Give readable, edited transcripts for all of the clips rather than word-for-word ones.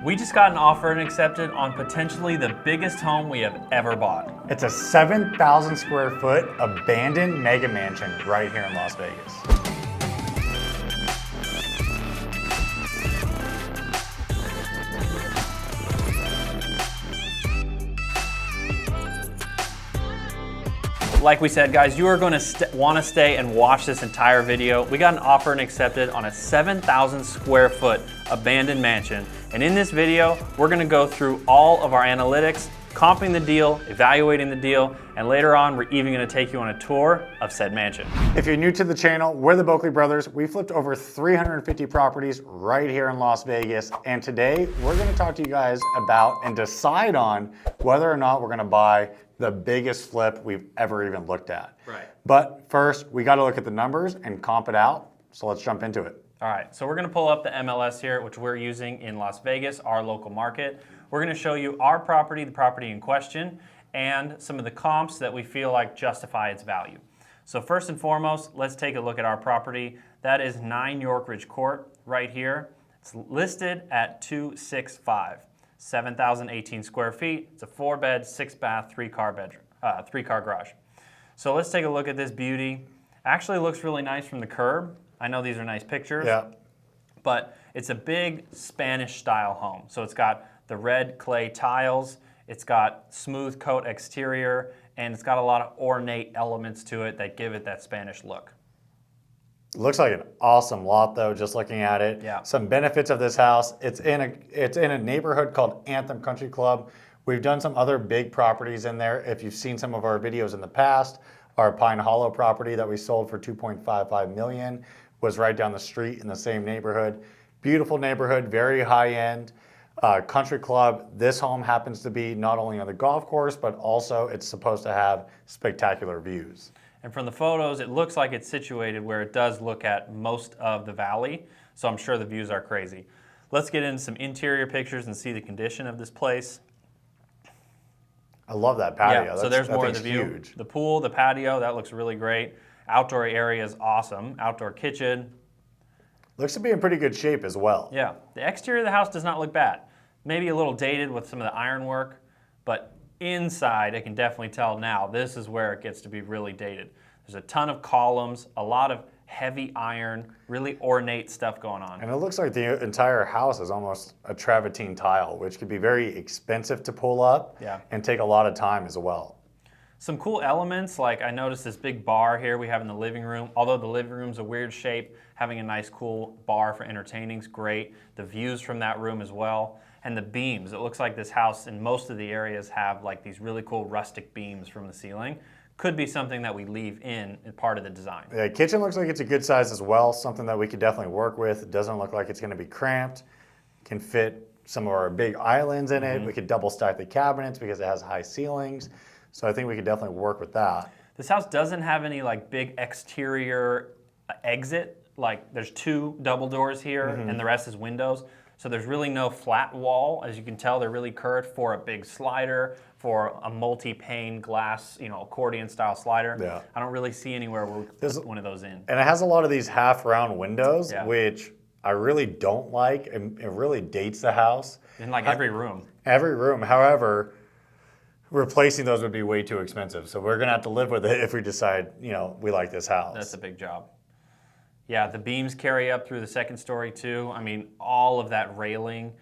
We just got an offer and accepted on potentially the biggest home we have ever bought. It's a 7,000 square foot abandoned mega mansion right here in Las Vegas. Like we said, guys, you are going to want to stay and watch this entire video. We got an offer and accepted on a 7,000 square foot abandoned mansion. And in this video, we're going to go through all of our analytics, comping the deal, evaluating the deal, and later on, we're even going to take you on a tour of said mansion. If you're new to the channel, we're the Boeckle Brothers. We flipped over 350 properties right here in Las Vegas. And today, we're going to talk to you guys about and decide on whether or not we're going to buy the biggest flip we've ever even looked at. Right. But first, we got to look at the numbers and comp it out. So let's jump into it. All right, so we're going to pull up the MLS here, which we're using in Las Vegas, our local market. We're going to show you our property, the property in question, and some of the comps that we feel like justify its value. So first and foremost, let's take a look at our property. That is 9 York Ridge Court right here. It's listed at 265. 7,018 square feet. It's a 4-bed, 6-bath, 3-car garage. So let's take a look at this beauty. Actually looks really nice from the curb. I know these are nice pictures. Yeah. But it's a big Spanish style home. So it's got the red clay tiles, it's got smooth coat exterior, and it's got a lot of ornate elements to it that give it that Spanish look. Looks like an awesome lot though, just looking at it. Yeah. Some benefits of this house. It's in a neighborhood called Anthem Country Club. We've done some other big properties in there. If you've seen some of our videos in the past, our Pine Hollow property that we sold for $2.55 million was right down the street in the same neighborhood. Beautiful neighborhood, very high end. Country club. This home happens to be not only on the golf course, but also it's supposed to have spectacular views. And from the photos, it looks like it's situated where it does look at most of the valley, so I'm sure the views are crazy. Let's get into some interior pictures and see the condition of this place. I love that patio. Yeah, so there's more of the view. Huge. The pool, the patio, that looks really great. Outdoor area is awesome. Outdoor kitchen. Looks to be in pretty good shape as well. Yeah, the exterior of the house does not look bad. Maybe a little dated with some of the ironwork, but inside, I can definitely tell now, this is where it gets to be really dated. There's a ton of columns, a lot of heavy iron, really ornate stuff going on. And it looks like the entire house is almost a travertine tile, which could be very expensive to pull up and take a lot of time as well. Some cool elements, like I noticed this big bar here we have in the living room. Although the living room's a weird shape, having a nice cool bar for entertaining is great. The views from that room as well. And the beams, it looks like this house in most of the areas have like these really cool rustic beams from the ceiling. Could be something that we leave in part of the design. The kitchen looks like it's a good size as well, something that we could definitely work with. It doesn't look like it's gonna be cramped. Can fit some of our big islands in it. We could double stack the cabinets because it has high ceilings. So I think we could definitely work with that. This house doesn't have any like big exterior exit. Like there's 2 double doors here and the rest is windows. So there's really no flat wall. As you can tell, they're really curved for a big slider, for a multi-pane glass, accordion style slider. Yeah. I don't really see anywhere where we put one of those in. And it has a lot of these half round windows, which I really don't like. And it really dates the house. In like every room. Every room. However, replacing those would be way too expensive. So we're gonna have to live with it if we decide, we like this house. That's a big job. Yeah, the beams carry up through the second story too. I mean, all of that railing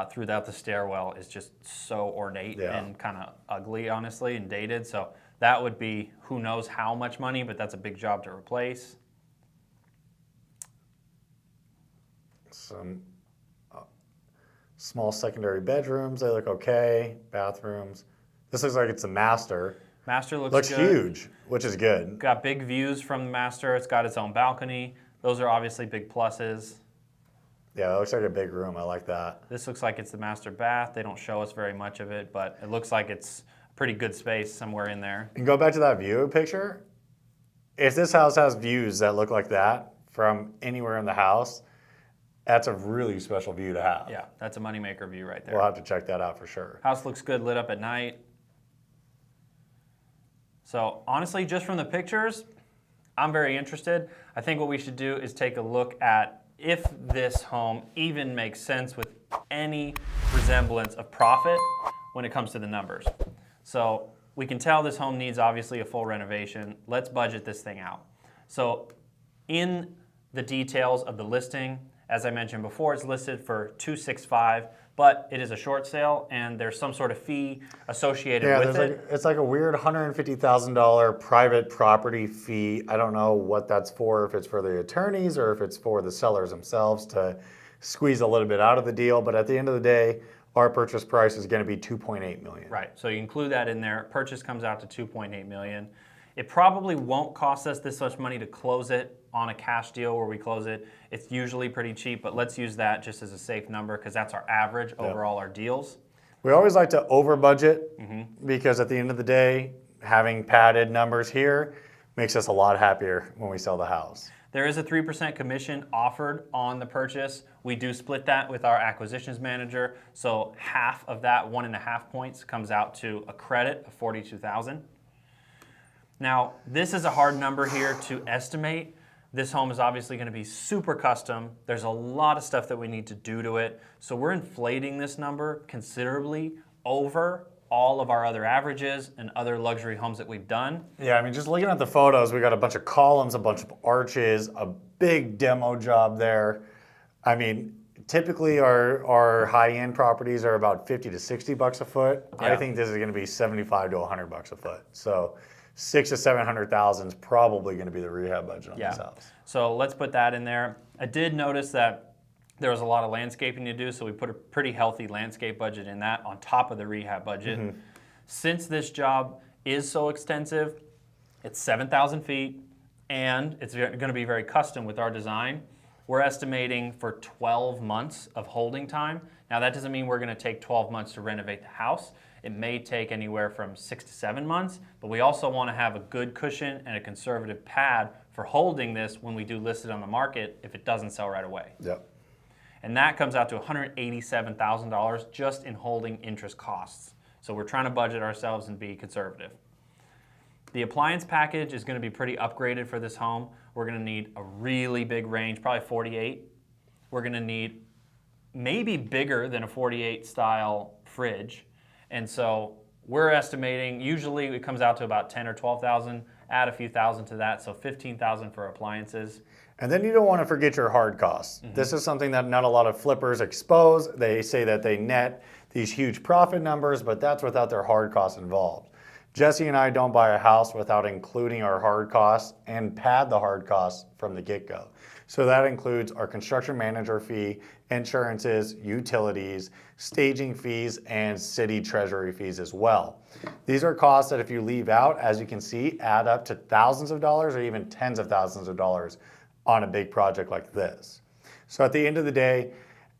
throughout the stairwell is just so ornate and kind of ugly, honestly, and dated. So that would be who knows how much money, but that's a big job to replace. Some small secondary bedrooms, they look okay. Bathrooms. This looks like it's a master. Master looks good. Huge, which is good. Got big views from the master. It's got its own balcony. Those are obviously big pluses. Yeah, it looks like a big room. I like that. This looks like it's the master bath. They don't show us very much of it, but it looks like it's a pretty good space somewhere in there. And go back to that view picture. If this house has views that look like that from anywhere in the house, that's a really special view to have. Yeah, that's a moneymaker view right there. We'll have to check that out for sure. House looks good lit up at night. So honestly, just from the pictures, I'm very interested. I think what we should do is take a look at if this home even makes sense with any resemblance of profit when it comes to the numbers. So we can tell this home needs obviously a full renovation. Let's budget this thing out. So in the details of the listing, as I mentioned before, it's listed for $265,000, but it is a short sale and there's some sort of fee associated with it. It's like a weird $150,000 private property fee. I don't know what that's for, if it's for the attorneys or if it's for the sellers themselves to squeeze a little bit out of the deal. But at the end of the day, our purchase price is going to be $2.8 million. Right, so you include that in there. Purchase comes out to $2.8 million. It probably won't cost us this much money to close it on a cash deal where we close it. It's usually pretty cheap, but let's use that just as a safe number because that's our average over all our deals. We always like to over budget because at the end of the day, having padded numbers here makes us a lot happier when we sell the house. There is a 3% commission offered on the purchase. We do split that with our acquisitions manager. So half of that 1.5 points comes out to a credit of $42,000. Now, this is a hard number here to estimate. This home is obviously going to be super custom. There's a lot of stuff that we need to do to it. So we're inflating this number considerably over all of our other averages and other luxury homes that we've done. Yeah, I mean, just looking at the photos, we got a bunch of columns, a bunch of arches, a big demo job there. I mean, typically our high-end properties are about 50 to 60 bucks a foot. Yeah. I think this is going to be 75 to 100 bucks a foot. So 600,000 to 700,000 is probably going to be the rehab budget on this house. So let's put that in there. I did notice that there was a lot of landscaping to do, so we put a pretty healthy landscape budget in that on top of the rehab budget. Since this job is so extensive, it's 7,000 feet, and it's going to be very custom with our design. We're estimating for 12 months of holding time. Now that doesn't mean we're going to take 12 months to renovate the house. It may take anywhere from 6 to 7 months, but we also want to have a good cushion and a conservative pad for holding this when we do list it on the market if it doesn't sell right away. Yep. And that comes out to $187,000 just in holding interest costs. So we're trying to budget ourselves and be conservative. The appliance package is going to be pretty upgraded for this home. We're going to need a really big range, probably 48. We're going to need maybe bigger than a 48 style fridge. And so we're estimating, usually it comes out to about 10 or 12,000, add a few thousand to that, so 15,000 for appliances. And then you don't want to forget your hard costs. This is something that not a lot of flippers expose. They say that they net these huge profit numbers, but that's without their hard costs involved. Jesse and I don't buy a house without including our hard costs and pad the hard costs from the get-go. So that includes our construction manager fee, insurances, utilities, staging fees, and city treasury fees as well. These are costs that if you leave out, as you can see, add up to thousands of dollars or even tens of thousands of dollars on a big project like this. So at the end of the day,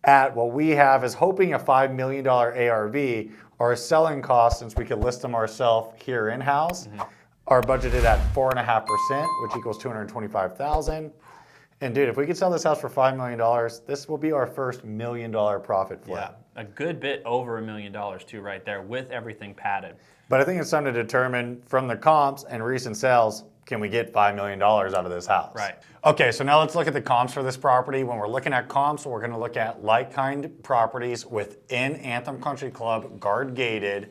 at what we have is hoping a $5 million ARV, our selling costs, since we could list them ourselves here in-house, are budgeted at 4.5%, which equals $225,000. And dude, if we could sell this house for $5 million, this will be our first $1 million profit flip. Yeah, a good bit over $1 million too right there with everything padded. But I think it's time to determine from the comps and recent sales, can we get $5 million out of this house? Right. Okay, so now let's look at the comps for this property. When we're looking at comps, we're gonna look at like-kind properties within Anthem Country Club, guard gated,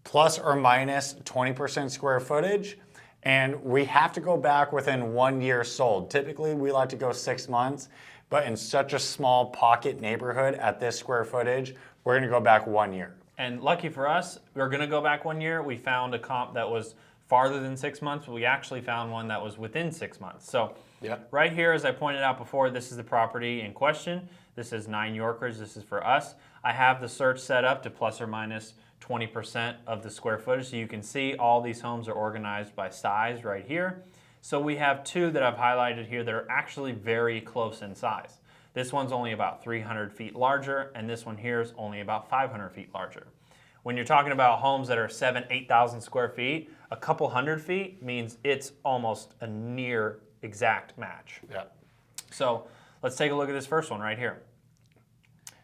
plus or minus 20% square footage. And we have to go back within 1 year sold. Typically, we like to go 6 months, but in such a small pocket neighborhood at this square footage, we're gonna go back 1 year. And lucky for us, we're gonna go back 1 year. We found a comp that was farther than 6 months, but we actually found one that was within 6 months. So right here, as I pointed out before, this is the property in question. This is 9 Yorkers, this is for us. I have the search set up to plus or minus 20% of the square footage. So you can see all these homes are organized by size right here. So we have two that I've highlighted here that are actually very close in size. This one's only about 300 feet larger, and this one here is only about 500 feet larger. When you're talking about homes that are 7,000, 8,000 square feet, a couple hundred feet means it's almost a near exact match. Yeah. So let's take a look at this first one right here.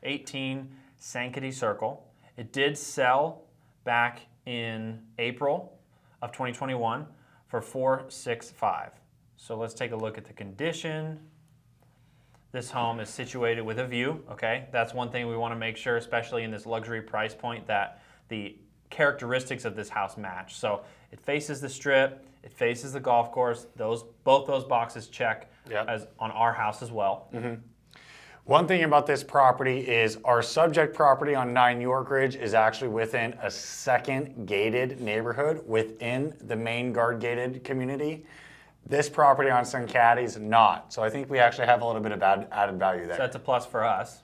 18 Sankaty Circle. It did sell back in April of 2021 for $465,000. So let's take a look at the condition. This home is situated with a view, okay? That's one thing we want to make sure, especially in this luxury price point, that the characteristics of this house match. So it faces the strip, it faces the golf course. Both those boxes check as on our house as well. One thing about this property is our subject property on 9 York Ridge is actually within a second gated neighborhood within the main guard gated community. This property on Suncati is not. So I think we actually have a little bit of added value there. So that's a plus for us.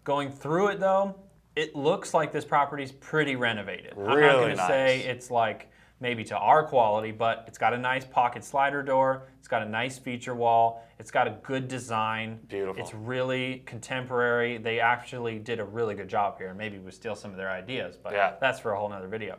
Going through it though, it looks like this property's pretty renovated. I'm not going to say it's like maybe to our quality, but it's got a nice pocket slider door. It's got a nice feature wall. It's got a good design. Beautiful. It's really contemporary. They actually did a really good job here. Maybe we steal some of their ideas, but that's for a whole nother video.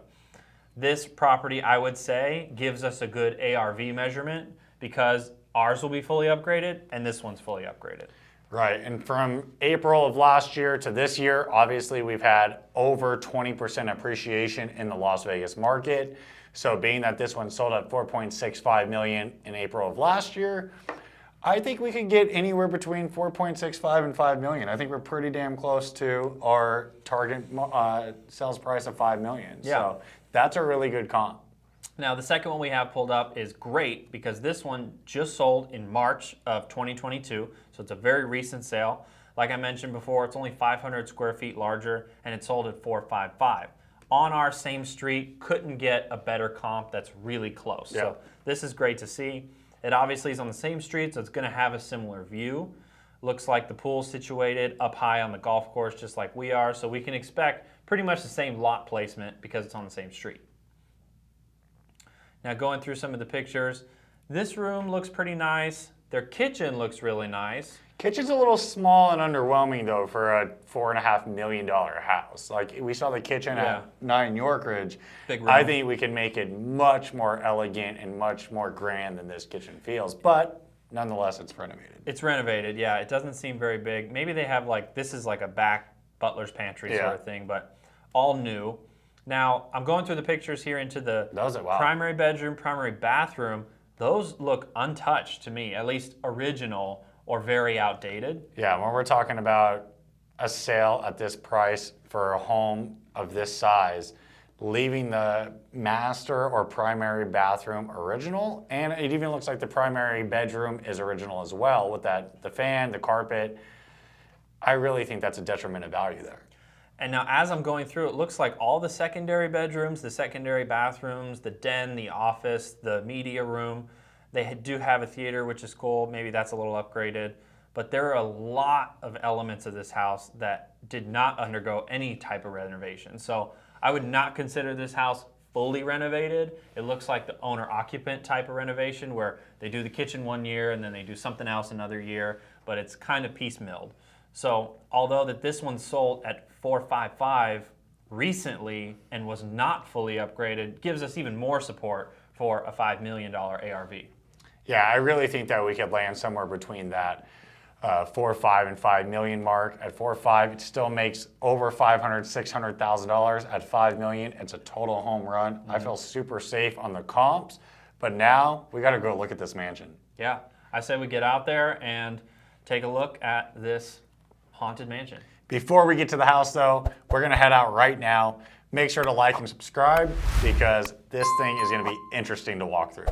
This property, I would say, gives us a good ARV measurement because ours will be fully upgraded and this one's fully upgraded. Right, and from April of last year to this year, obviously we've had over 20% appreciation in the Las Vegas market. So being that this one sold at $4.65 million in April of last year, I think we could get anywhere between $4.65 and $5 million. I think we're pretty damn close to our target sales price of $5 million. Yeah. So that's a really good comp. Now the second one we have pulled up is great because this one just sold in March of 2022, so it's a very recent sale. Like I mentioned before, it's only 500 square feet larger and it sold at $455. On our same street, couldn't get a better comp that's really close. Yeah. So this is great to see. It obviously is on the same street, so it's going to have a similar view. Looks like the pool's situated up high on the golf course just like we are, so we can expect pretty much the same lot placement because it's on the same street. Now going through some of the pictures, this room looks pretty nice. Their kitchen looks really nice. Kitchen's a little small and underwhelming though for a $4.5 million house. Like we saw the kitchen at 9 York Ridge. Big room. I think we can make it much more elegant and much more grand than this kitchen feels, but nonetheless it's renovated. It's renovated, yeah. It doesn't seem very big. Maybe they have like, this is like a back butler's pantry sort of thing, but all new. Now, I'm going through the pictures here into the primary bedroom, primary bathroom. Those look untouched to me, at least original or very outdated. Yeah, when we're talking about a sale at this price for a home of this size, leaving the master or primary bathroom original, and it even looks like the primary bedroom is original as well with the fan, the carpet. I really think that's a detriment of value there. And now as I'm going through, it looks like all the secondary bedrooms, the secondary bathrooms, the den, the office, the media room, they do have a theater, which is cool. Maybe that's a little upgraded. But there are a lot of elements of this house that did not undergo any type of renovation. So I would not consider this house fully renovated. It looks like the owner-occupant type of renovation where they do the kitchen one year and then they do something else another year, but it's kind of piecemealed. So although that this one sold at $455 recently and was not fully upgraded, gives us even more support for a $5 million ARV. Yeah, I really think that we could land somewhere between that 4.5 and 5 million mark. At 4.5, it still makes over $600,000. At 5 million, it's a total home run. I feel super safe on the comps, but now we got to go look at this mansion. Yeah, I say we get out there and take a look at this haunted mansion. Before we get to the house though, we're gonna head out right now. Make sure to like and subscribe because this thing is gonna be interesting to walk through.